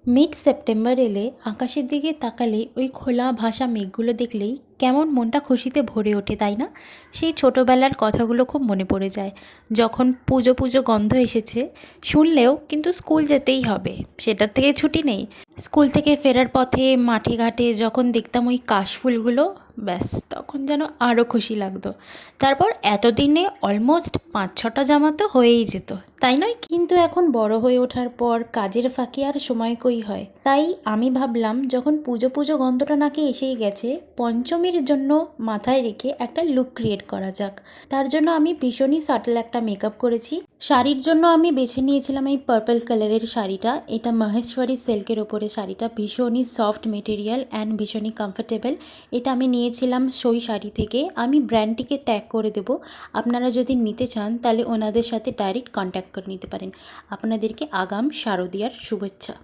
Mid September এলে আকাশের দিকে তাকালে ওই খোলা ভাসা মেঘগুলো দেখলেই কেমন মনটা খুশিতে ভরে ওঠে, তাই না? সেই ছোটোবেলার কথাগুলো খুব মনে পড়ে যায়। যখন পুজো পুজো গন্ধ এসেছে শুনলেও কিন্তু স্কুল যেতেই হবে, সেটার থেকে ছুটি নেই। স্কুল থেকে ফেরার পথে মাঠে ঘাটে যখন দেখতাম ওই কাশফুলগুলো, ব্যাস তখন যেন আরও খুশি লাগতো। তারপর এতদিনে অলমোস্ট 5-6টা জামা তো হয়েই যেত, তাই নয়? কিন্তু এখন বড় হয়ে ওঠার পর কাজের ফাঁকে আর সময় কই হয়। তাই আমি ভাবলাম যখন পুজো পুজো গন্ধটা নাকি এসেই গেছে, পঞ্চমীর জন্য মাথায় রেখে একটা লুক ক্রিয়েট করা যাক। তার জন্য আমি ভীষণই সাটল একটা মেকআপ করেছি। শাড়ির জন্য আমি বেছে নিয়েছিলাম এই পার্পল কালারের শাড়িটা। এটা মহেশ্বরী সিল্কের ওপরে শাড়িটা, ভীষণই সফট মেটেরিয়াল অ্যান্ড ভীষণই কমফোর্টেবল। এটা আমি নিয়েছিলাম সই শাড়ি থেকে। আমি ব্র্যান্ডটিকে ট্যাগ করে দেবো, আপনারা যদি নিতে চান তাহলে ওনাদের সাথে ডাইরেক্ট কন্ট্যাক্ট করে নিতে পারেন। আপনাদেরকে আগাম শারদীয়ার শুভেচ্ছা।